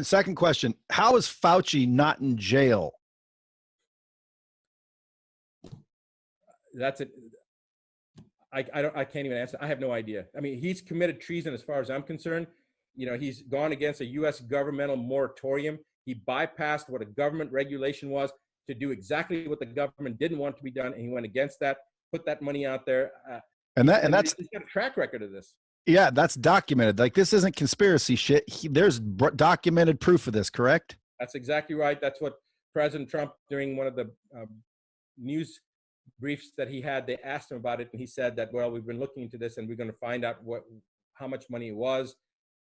Second question: how is Fauci not in jail? That's it. I can't even answer. I have no idea. I mean, he's committed treason as far as I'm concerned. You know, he's gone against a U.S. governmental moratorium. He bypassed what a government regulation was to do exactly what the government didn't want to be done, and he went against that. Put that money out there. And that's he's got a track record of this. Yeah, that's documented. Like, this isn't conspiracy shit. There's documented proof of this, correct? That's exactly right. That's what President Trump, during one of the news briefs that he had, they asked him about it, and he said that, well, we've been looking into this, and we're going to find out how much money it was.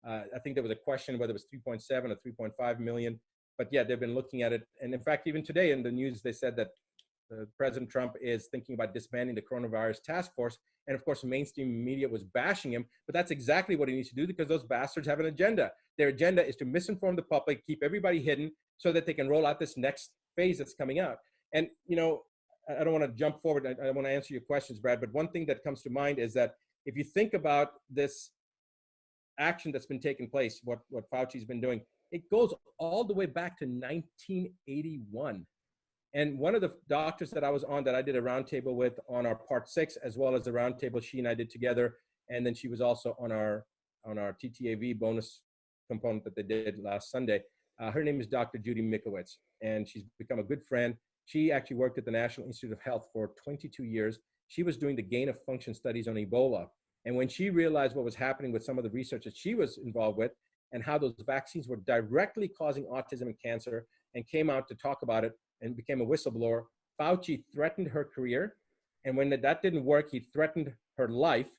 I think there was a question whether it was 3.7 or 3.5 million. But yeah, they've been looking at it. And in fact, even today in the news, they said that President Trump is thinking about disbanding the coronavirus task force. And of course, mainstream media was bashing him. But that's exactly what he needs to do, because those bastards have an agenda. Their agenda is to misinform the public, keep everybody hidden so that they can roll out this next phase that's coming out. And, you know, I don't want to jump forward. I want to answer your questions, Brad. But one thing that comes to mind is that if you think about this action that's been taking place, what Fauci's been doing, it goes all the way back to 1981. And one of the doctors that I was on, that I did a roundtable with on our part 6, as well as the roundtable she and I did together, and then she was also on our TTAV bonus component that they did last Sunday. Her name is Dr. Judy Mikovits, and she's become a good friend. She actually worked at the National Institute of Health for 22 years. She was doing the gain of function studies on Ebola. And when she realized what was happening with some of the research that she was involved with, and how those vaccines were directly causing autism and cancer, and came out to talk about it and became a whistleblower, Fauci threatened her career. And when that didn't work, he threatened her life.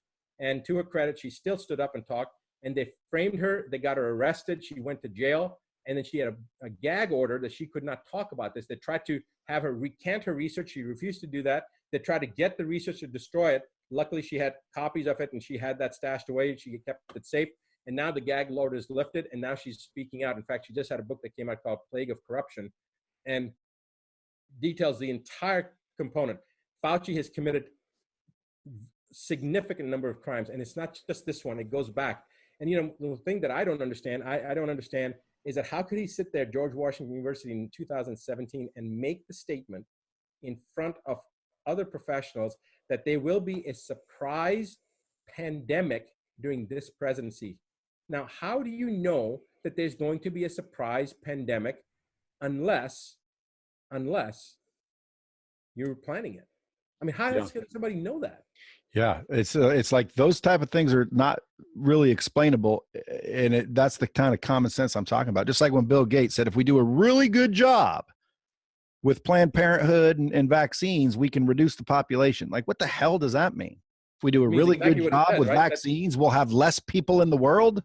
And to her credit, she still stood up and talked. And they framed her. They got her arrested. She went to jail. And then she had a gag order that she could not talk about this. They tried to have her recant her research. She refused to do that. They tried to get the research to destroy it. Luckily, she had copies of it, and she had that stashed away. She kept it safe. And now the gag order is lifted, and now she's speaking out. In fact, she just had a book that came out called Plague of Corruption, and details the entire component. Fauci has committed significant number of crimes, and it's not just this one. It goes back. And, you know, the thing that I don't understand, I don't understand, is that how could he sit there, George Washington University, in 2017, and make the statement in front of other professionals that there will be a surprise pandemic during this presidency? Now, how do you know that there's going to be a surprise pandemic unless you're planning it? I mean, how does somebody know that? Yeah, it's like those type of things are not really explainable, and that's the kind of common sense I'm talking about. Just like when Bill Gates said, if we do a really good job with Planned Parenthood and vaccines, we can reduce the population. Like, what the hell does that mean? If we do a really good job with vaccines, we'll have less people in the world.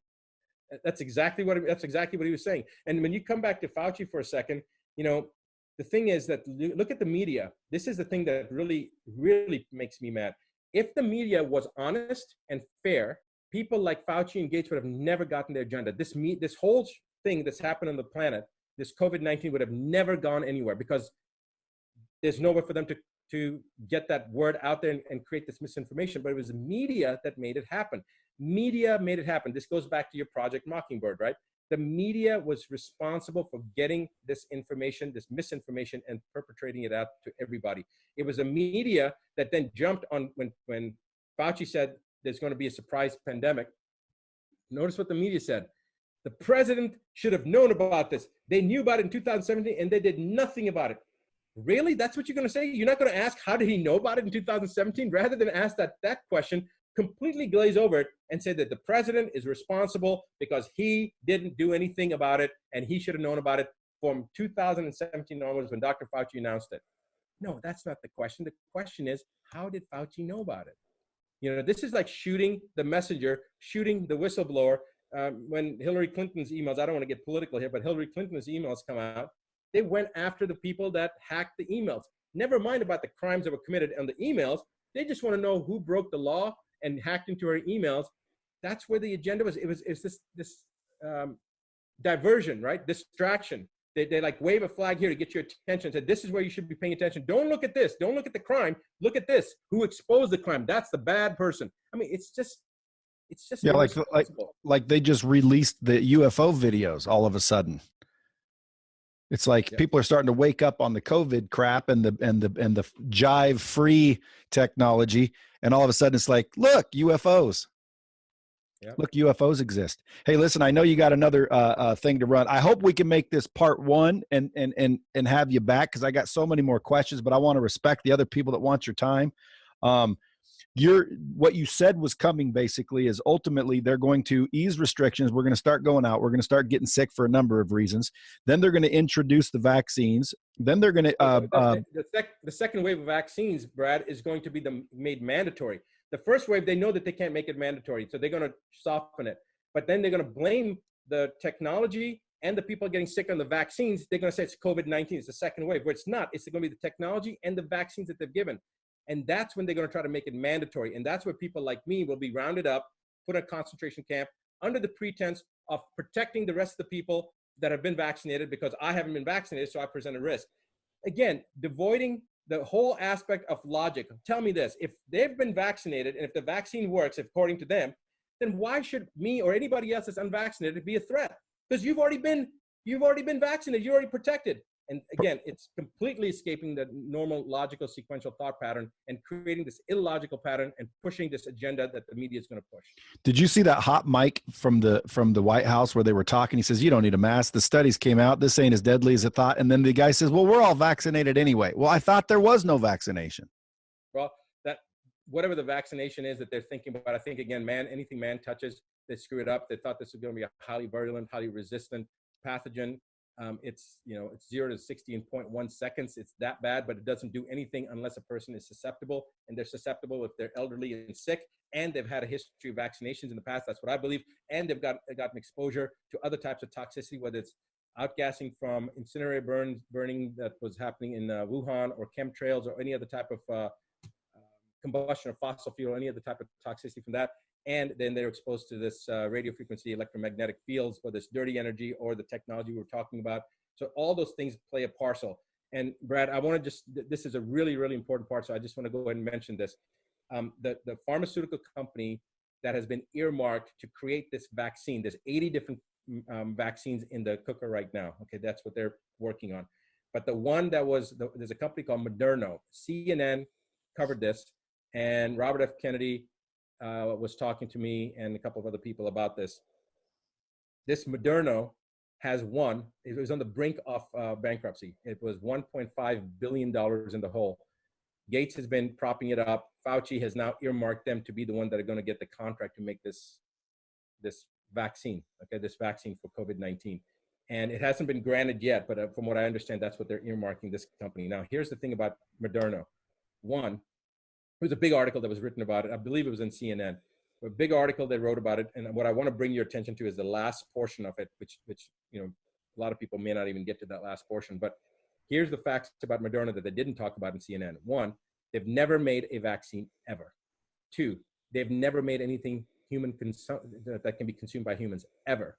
That's exactly what he was saying. And when you come back to Fauci for a second, you know, the thing is that look at the media. This is the thing that really, really makes me mad. If the media was honest and fair, people like Fauci and Gates would have never gotten their agenda. This whole thing that's happened on the planet, this COVID-19, would have never gone anywhere, because there's nowhere for them to get that word out there and create this misinformation. But it was the media that made it happen. Media made it happen. This goes back to your Project Mockingbird, right? The media was responsible for getting this information, this misinformation, and perpetrating it out to everybody. It was the media that then jumped on when Fauci said there's going to be a surprise pandemic. Notice what the media said. The president should have known about this. They knew about it in 2017, and they did nothing about it. Really? That's what you're going to say? You're not going to ask, how did he know about it in 2017? Rather than ask that question, completely glaze over it and say that the president is responsible because he didn't do anything about it, and he should have known about it from 2017 onwards when Dr. Fauci announced it. No, that's not the question. The question is, how did Fauci know about it? You know, this is like shooting the messenger, shooting the whistleblower. When Hillary Clinton's emails, I don't want to get political here, but Hillary Clinton's emails come out, they went after the people that hacked the emails. Never mind about the crimes that were committed on the emails. They just want to know who broke the law and hacked into her emails. That's where the agenda was. It's this diversion, right? Distraction. They like wave a flag here to get your attention. Said, this is where you should be paying attention. Don't look at this. Don't look at the crime. Look at this. Who exposed the crime? That's the bad person. I mean, it's just, It's just Yeah, irresponsible. like they just released the UFO videos all of a sudden. It's like Yeah. people are starting to wake up on the COVID crap and the jive free technology, and all of a sudden it's like, look, UFOs. Yeah. Look, UFOs exist. Hey, listen, I know you got another thing to run. I hope we can make this part one and have you back, because I got so many more questions, but I want to respect the other people that want your time. Um, what you said was coming basically is ultimately they're going to ease restrictions. We're going to start going out. We're going to start getting sick for a number of reasons. Then they're going to introduce the vaccines. Then they're going to The second wave of vaccines, Brad, is going to be made mandatory. The first wave, they know that they can't make it mandatory, so they're going to soften it. But then they're going to blame the technology and the people getting sick on the vaccines. They're going to say it's COVID-19. It's the second wave, but it's not. It's going to be the technology and the vaccines that they've given. And that's when they're going to try to make it mandatory. And that's where people like me will be rounded up, put in a concentration camp under the pretense of protecting the rest of the people that have been vaccinated, because I haven't been vaccinated, so I present a risk. Again, devoiding the whole aspect of logic. Tell me this: if they've been vaccinated and if the vaccine works according to them, then why should me or anybody else that's unvaccinated be a threat? Because you've already been vaccinated, you're already protected. And again, it's completely escaping the normal logical sequential thought pattern and creating this illogical pattern and pushing this agenda that the media is going to push. Did you see that hot mic from the White House where they were talking? He says, you don't need a mask. The studies came out. This ain't as deadly as it thought. And then the guy says, well, we're all vaccinated anyway. Well, I thought there was no vaccination. Well, that whatever the vaccination is that they're thinking about, I think, again, anything man touches, they screw it up. They thought this was going to be a highly virulent, highly resistant pathogen. It's 0 to 60 in 0.1 seconds. It's that bad, but it doesn't do anything unless a person is susceptible, and they're susceptible if they're elderly and sick, and they've had a history of vaccinations in the past. That's what I believe. And they've gotten exposure to other types of toxicity, whether it's outgassing from incinerator burning that was happening in Wuhan, or chemtrails, or any other type of combustion of fossil fuel, any other type of toxicity from that. And then they're exposed to this radio frequency electromagnetic fields, whether it's dirty energy or the technology we're talking about. So all those things play a parcel. And Brad, I want to this is a really, really important part, so I just want to go ahead and mention this. The pharmaceutical company that has been earmarked to create this vaccine, there's 80 different vaccines in the cooker right now. Okay, that's what they're working on. But the one that there's a company called Moderna. CNN covered this, and Robert F. Kennedy was talking to me and a couple of other people about this. This Moderna has it was on the brink of bankruptcy. It was $1.5 billion in the hole. Gates has been propping it up. Fauci has now earmarked them to be the one that are going to get the contract to make this vaccine, okay, this vaccine for COVID-19. And it hasn't been granted yet, but from what I understand, that's what they're earmarking this company. Now, here's the thing about Moderna. One, there was a big article that was written about it. I believe it was in CNN. A big article they wrote about it. And what I want to bring your attention to is the last portion of it, which a lot of people may not even get to that last portion. But here's the facts about Moderna that they didn't talk about in CNN. One, they've never made a vaccine ever. Two, they've never made anything that can be consumed by humans ever.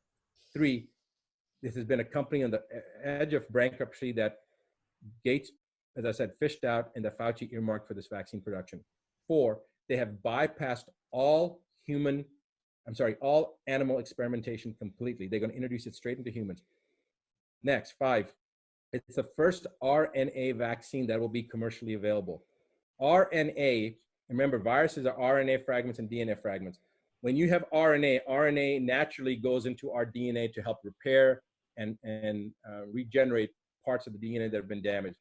Three, this has been a company on the edge of bankruptcy that Gates, as I said, fished out, and the Fauci earmarked for this vaccine production. Four, they have bypassed all animal experimentation completely. They're going to introduce it straight into humans. Next, five, it's the first RNA vaccine that will be commercially available. RNA, remember, viruses are RNA fragments and DNA fragments. When you have RNA naturally goes into our DNA to help repair and regenerate parts of the DNA that have been damaged.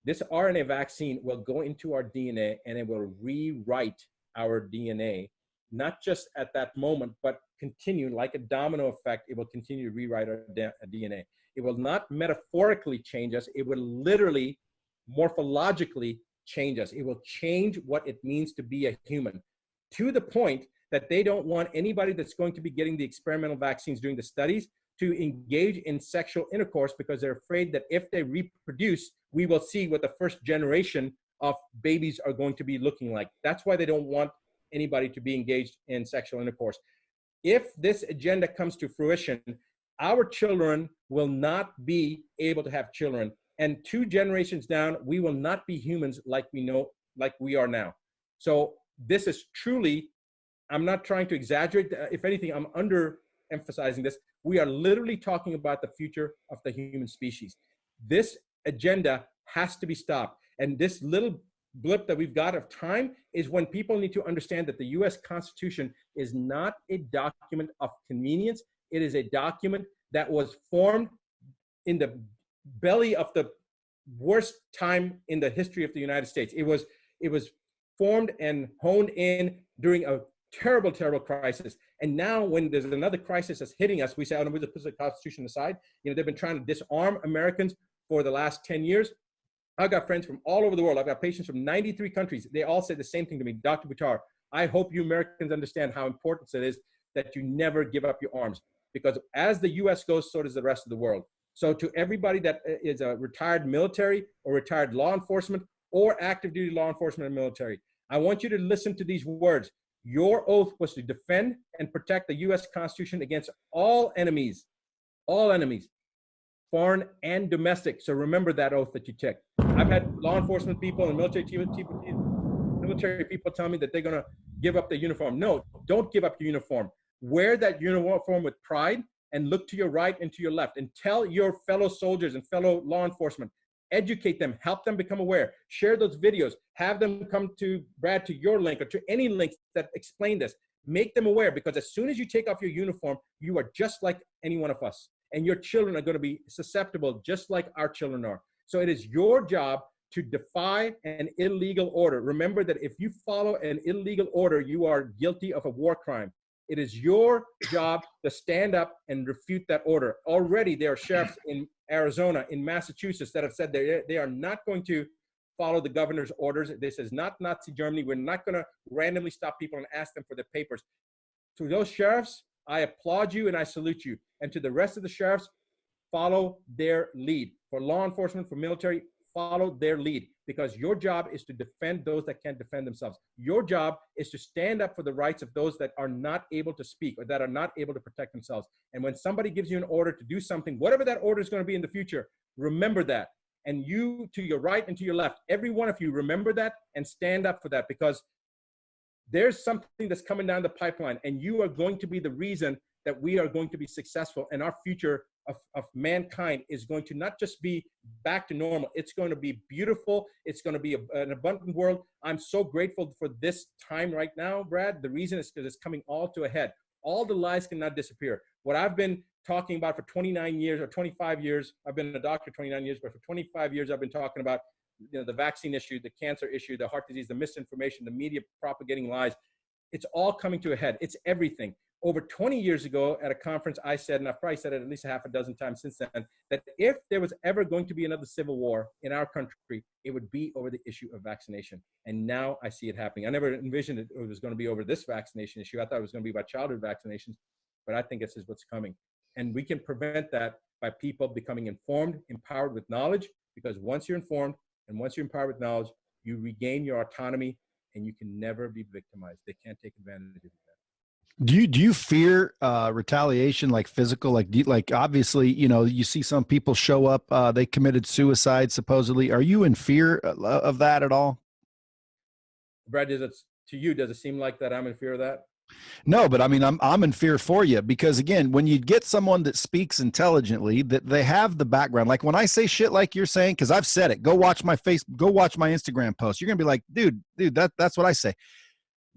This RNA vaccine will go into our DNA and it will rewrite our DNA, not just at that moment, but continue like a domino effect. It will continue to rewrite our DNA. It will not metaphorically change us. It will literally, morphologically change us. It will change what it means to be a human, to the point that they don't want anybody that's going to be getting the experimental vaccines during the studies to engage in sexual intercourse, because they're afraid that if they reproduce, we will see what the first generation of babies are going to be looking like. That's why they don't want anybody to be engaged in sexual intercourse. If this agenda comes to fruition, our children will not be able to have children. And 2 generations down, we will not be humans like we are now. So this is truly I'm not trying to exaggerate. If anything, I'm underemphasizing this. We are literally talking about the future of the human species. This agenda has to be stopped. And this little blip that we've got of time is when people need to understand that the US Constitution is not a document of convenience. It is a document that was formed in the belly of the worst time in the history of the United States. It was formed and honed in during a terrible, terrible crisis. And now when there's another crisis that's hitting us, we say, oh, no, we'll just put the Constitution aside. You know, they've been trying to disarm Americans for the last 10 years. I've got friends from all over the world. I've got patients from 93 countries. They all say the same thing to me, Dr. Buttar, I hope you Americans understand how important it is that you never give up your arms, because as the US goes, so does the rest of the world. So to everybody that is a retired military or retired law enforcement or active duty law enforcement and military, I want you to listen to these words. Your oath was to defend and protect the US Constitution against all enemies, foreign and domestic. So remember that oath that you took. I've had law enforcement people and military people tell me that they're gonna give up their uniform. No, don't give up your uniform. Wear that uniform with pride and look to your right and to your left and tell your fellow soldiers and fellow law enforcement, educate them, help them become aware, share those videos, have them come to Brad, to your link or to any links that explain this. Make them aware, because as soon as you take off your uniform, you are just like any one of us. And your children are going to be susceptible just like our children are. So it is your job to defy an illegal order. Remember that if you follow an illegal order, you are guilty of a war crime. It is your job to stand up and refute that order. Already there are sheriffs in Arizona, in Massachusetts that have said they are not going to follow the governor's orders. This is not Nazi Germany. We're not going to randomly stop people and ask them for their papers. To those sheriffs, I applaud you and I salute you. And to the rest of the sheriffs, follow their lead. For law enforcement, for military, follow their lead, because your job is to defend those that can't defend themselves. Your job is to stand up for the rights of those that are not able to speak or that are not able to protect themselves. And when somebody gives you an order to do something, whatever that order is going to be in the future, remember that. And you, to your right and to your left, every one of you, remember that and stand up for that, because there's something that's coming down the pipeline, and you are going to be the reason that we are going to be successful, and our future of mankind is going to not just be back to normal. It's going to be beautiful. It's going to be an abundant world. I'm so grateful for this time right now, Brad. The reason is because it's coming all to a head. All the lies cannot disappear. What I've been talking about for 29 years or 25 years, I've been a doctor 29 years, but for 25 years, I've been talking about, you know, the vaccine issue, the cancer issue, the heart disease, the misinformation, the media propagating lies. It's all coming to a head. It's everything. Over 20 years ago at a conference, I said, and I've probably said it at least a half a dozen times since then, that if there was ever going to be another civil war in our country, it would be over the issue of vaccination. And now I see it happening. I never envisioned it was going to be over this vaccination issue. I thought it was going to be about childhood vaccinations, but I think this is what's coming. And we can prevent that by people becoming informed, empowered with knowledge, because once you're informed and once you're empowered with knowledge, you regain your autonomy and you can never be victimized. They can't take advantage of you. Do you fear retaliation, like physical, like obviously, you know, you see some people show up, they committed suicide supposedly. Are you in fear of that at all? Brad, does it seem like that I'm in fear of that? No, but I mean, I'm in fear for you, because again, when you get someone that speaks intelligently, that they have the background, like when I say shit like you're saying, because I've said it, go watch my Instagram post. You're gonna be like, dude, that's what I say.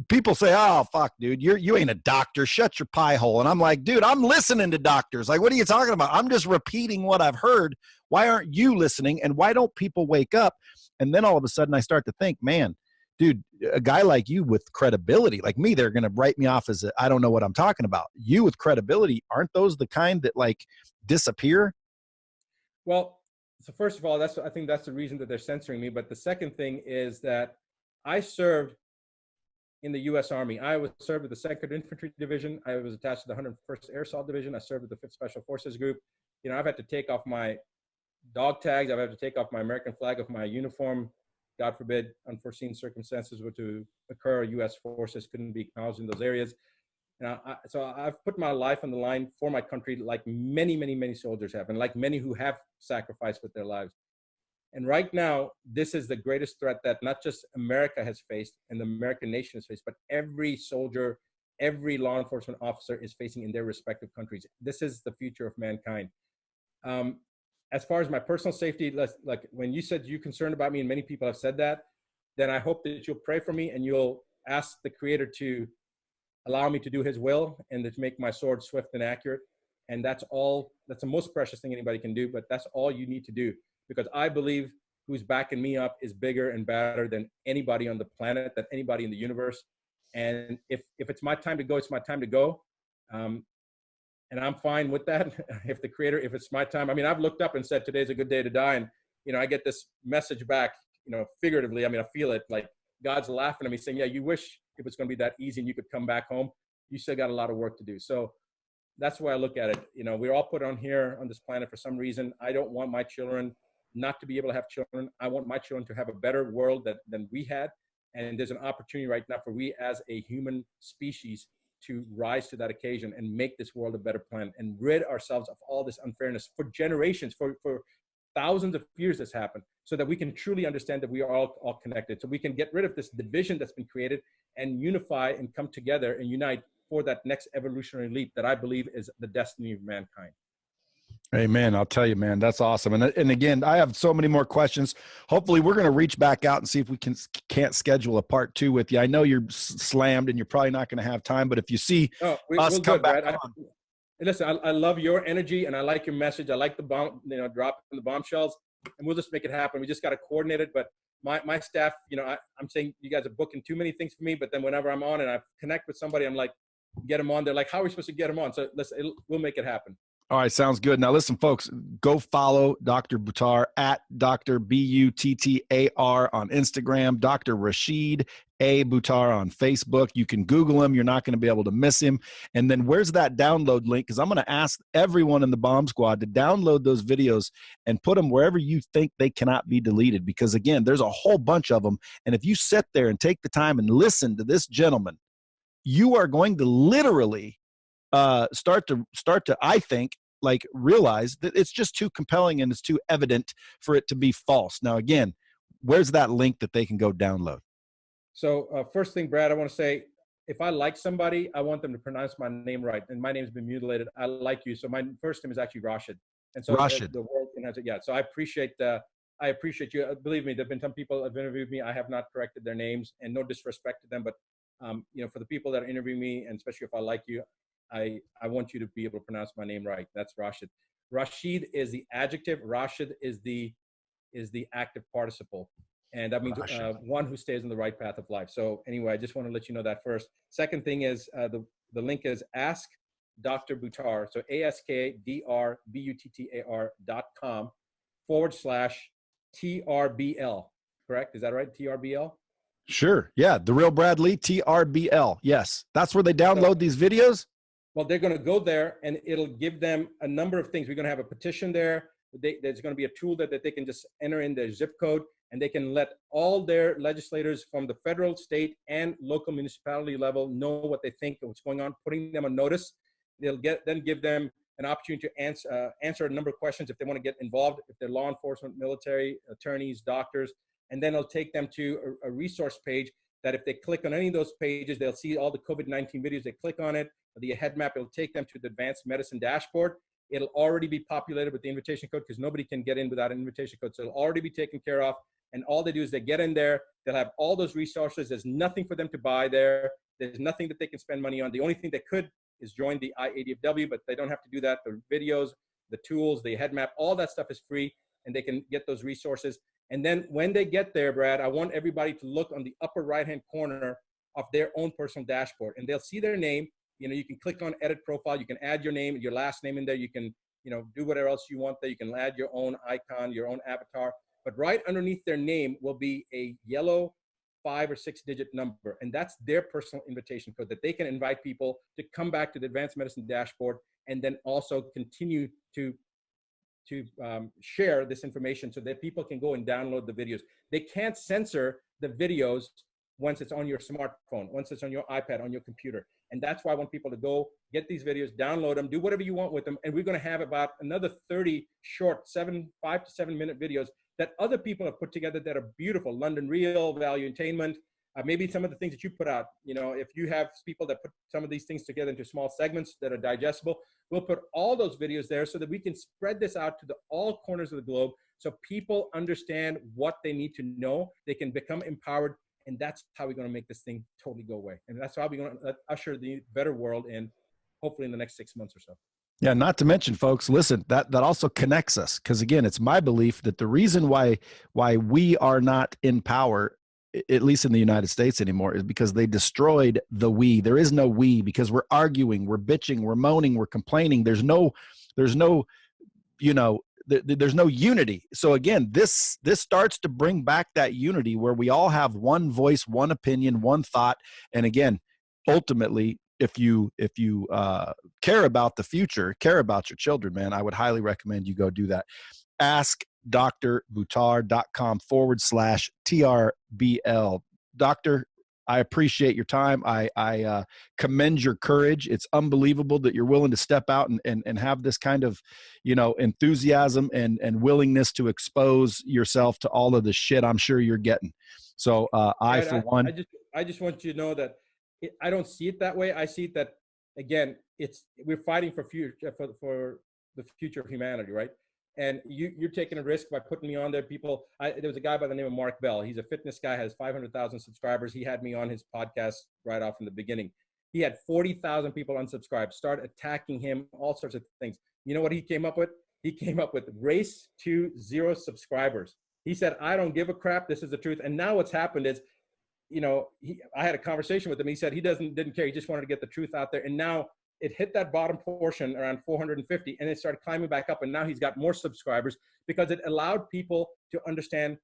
People say, oh, fuck, dude, you ain't a doctor. Shut your pie hole. And I'm like, dude, I'm listening to doctors. Like, what are you talking about? I'm just repeating what I've heard. Why aren't you listening? And why don't people wake up? And then all of a sudden I start to think, man, dude, a guy like you with credibility, like me, they're going to write me off as I don't know what I'm talking about. You with credibility, aren't those the kind that like disappear? Well, so first of all, I think that's the reason that they're censoring me. But the second thing is that I served in the U.S. Army. I served with the 2nd Infantry Division. I was attached to the 101st Air Assault Division. I served with the 5th Special Forces Group. You know, I've had to take off my dog tags. I've had to take off my American flag of my uniform. God forbid, unforeseen circumstances were to occur. U.S. forces couldn't be acknowledged in those areas. And so I've put my life on the line for my country, like many, many, many soldiers have, and like many who have sacrificed with their lives. And right now, this is the greatest threat that not just America has faced and the American nation has faced, but every soldier every law enforcement officer is facing in their respective countries. This is the future of mankind. As far as my personal safety, like when you said you're concerned about me, and many people have said that, then I hope that you'll pray for me and you'll ask the Creator to allow me to do His will and to make my sword swift and accurate. And that's all, that's the most precious thing anybody can do, but that's all you need to do, because I believe who's backing me up is bigger and better than anybody on the planet, than anybody in the universe. And if it's my time to go, it's my time to go. And I'm fine with that. If the Creator, if it's my time, I mean, I've looked up and said, today's a good day to die. And, you know, I get this message back, you know, figuratively. I mean, I feel it, like God's laughing at me saying, yeah, you wish it was going to be that easy and you could come back home. You still got a lot of work to do. So that's the way I look at it. You know, we're all put on here on this planet for some reason. I don't want my children not to be able to have children. I want my children to have a better world than we had. And there's an opportunity right now for we as a human species to rise to that occasion and make this world a better planet and rid ourselves of all this unfairness for generations, for thousands of years that's happened, so that we can truly understand that we are all connected. So we can get rid of this division that's been created and unify and come together and unite for that next evolutionary leap that I believe is the destiny of mankind. Amen. I'll tell you, man, that's awesome. And again, I have so many more questions. Hopefully we're going to reach back out and see if we can't schedule a part 2 with you. I know you're slammed and you're probably not going to have time, but if you see us come back on. Listen, I love your energy and I like your message. I like the bomb, you know, dropping the bombshells, and we'll just make it happen. We just got to coordinate it. But my staff, you know, I'm saying you guys are booking too many things for me, but then whenever I'm on and I connect with somebody, I'm like, get them on. They're like, how are we supposed to get them on? So we'll make it happen. All right, sounds good. Now, listen, folks, go follow Dr. Buttar at Dr. Buttar on Instagram, Dr. Rashid A. Buttar on Facebook. You can Google him. You're not going to be able to miss him. And then where's that download link? Because I'm going to ask everyone in the Bomb Squad to download those videos and put them wherever you think they cannot be deleted. Because, again, there's a whole bunch of them. And if you sit there and take the time and listen to this gentleman, you are going to literally start to, I think, like realize that it's just too compelling and it's too evident for it to be false. Now, again, where's that link that they can go download? So first thing, Brad, I want to say, if I like somebody, I want them to pronounce my name right. And my name's been mutilated. I like you. So my first name is actually Rashid. And so Rashid. the world can have it. Yeah. So I appreciate you. Believe me, there've been some people have interviewed me. I have not corrected their names, and no disrespect to them, but you know, for the people that are interviewing me, and especially if I like you, I want you to be able to pronounce my name right. That's Rashid. Rashid is the adjective. Rashid is the active participle. And that means one who stays on the right path of life. So anyway, I just want to let you know that first. Second thing is the link is Ask Dr. Buttar. So askdrbuttar.com/TRBL. Correct? Is that right? TRBL? Sure. Yeah. The Real Brad Lea, TRBL. Yes. That's where they download these videos. Well, they're going to go there and it'll give them a number of things. We're going to have a petition there. There's going to be a tool that they can just enter in their zip code, and they can let all their legislators from the federal, state, and local municipality level know what they think of what's going on, putting them on notice. They'll then give them an opportunity to answer a number of questions if they want to get involved, if they're law enforcement, military, attorneys, doctors, and then it'll take them to a resource page that if they click on any of those pages, they'll see all the COVID-19 videos. They click on it, the head map, it'll take them to the advanced medicine dashboard. It'll already be populated with the invitation code because nobody can get in without an invitation code. So it'll already be taken care of. And all they do is they get in there. They'll have all those resources. There's nothing for them to buy there. There's nothing that they can spend money on. The only thing they could is join the IADFW, but they don't have to do that. The videos, the tools, the head map, all that stuff is free, and they can get those resources. And then when they get there, Brad, I want everybody to look on the upper right-hand corner of their own personal dashboard, and they'll see their name. You know, you can click on edit profile. You can add your name, your last name in there. You can, you know, do whatever else you want there. You can add your own icon, your own avatar. But right underneath their name will be a yellow 5 or 6 digit number. And that's their personal invitation code that they can invite people to come back to the advanced medicine dashboard and then also continue to share this information so that people can go and download the videos. They can't censor the videos once it's on your smartphone, once it's on your iPad, on your computer. And that's why I want people to go get these videos, download them, do whatever you want with them. And we're going to have about another 30 short 5 to 7 minute videos that other people have put together that are beautiful. London Real, Value Entertainment, maybe some of the things that you put out, if you have people that put some of these things together into small segments that are digestible, we'll put all those videos there so that we can spread this out to all corners of the globe so people understand what they need to know. They can become empowered, and that's how we're going to make this thing totally go away. And that's how we're going to usher the better world in, hopefully in the next 6 months or so. Yeah, not to mention, folks, listen, that also connects us, because again, it's my belief that the reason why we are not in power, at least in the United States anymore, is because they destroyed the we. There is no we, because we're arguing, we're bitching, we're moaning, we're complaining. There's no there's no unity. So again, this starts to bring back that unity where we all have one voice, one opinion, one thought. And again, ultimately, if you care about the future, care about your children, man, I would highly recommend you go do that. AskDrButtar.com/TRBL. Doctor, I appreciate your time. I commend your courage. It's unbelievable that you're willing to step out and have this kind of, enthusiasm and willingness to expose yourself to all of the shit I'm sure you're getting. So I just want you to know that I don't see it that way. I see it that, again, we're fighting for the future of humanity, right? And you're taking a risk by putting me on there. There was a guy by the name of Mark Bell. He's a fitness guy, has 500,000 subscribers. He had me on his podcast right off in the beginning. He had 40,000 people unsubscribe, start attacking him, all sorts of things. You know what he came up with? He came up with race to 0 subscribers. He said, I don't give a crap. This is the truth. And now what's happened is, I had a conversation with him. He said he didn't care. He just wanted to get the truth out there. And now it hit that bottom portion around 450, and it started climbing back up. And now he's got more subscribers because it allowed people to understand,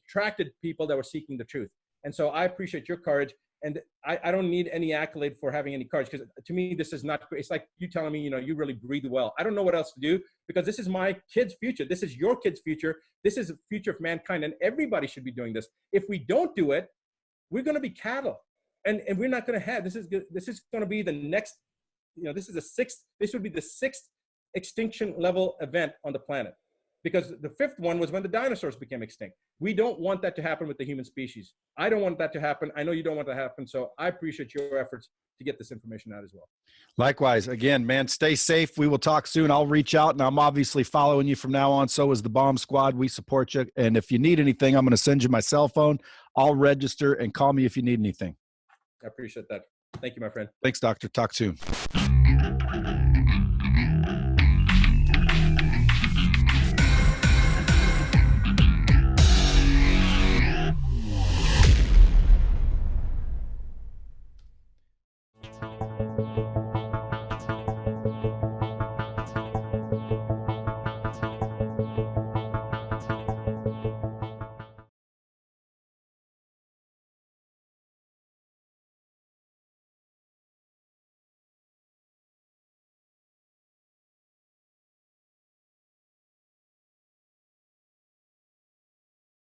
attracted people that were seeking the truth. And so I appreciate your courage. And I don't need any accolade for having any courage, because to me, this is not, it's like you telling me, you really breathe well. I don't know what else to do, because this is my kids' future. This is your kids' future. This is the future of mankind, and everybody should be doing this. If we don't do it, we're going to be cattle, and we're not going to have, this is going to be the next, this would be the 6th extinction level event on the planet, because the 5th one was when the dinosaurs became extinct. We don't want that to happen with the human species. I don't want that to happen. I know you don't want that to happen. So I appreciate your efforts to get this information out as well. Likewise. Again, man, stay safe. We will talk soon. I'll reach out, and I'm obviously following you from now on. So is the Bomb Squad. We support you. And if you need anything, I'm going to send you my cell phone. I'll register, and call me if you need anything. I appreciate that. Thank you, my friend. Thanks, Doctor. Talk soon.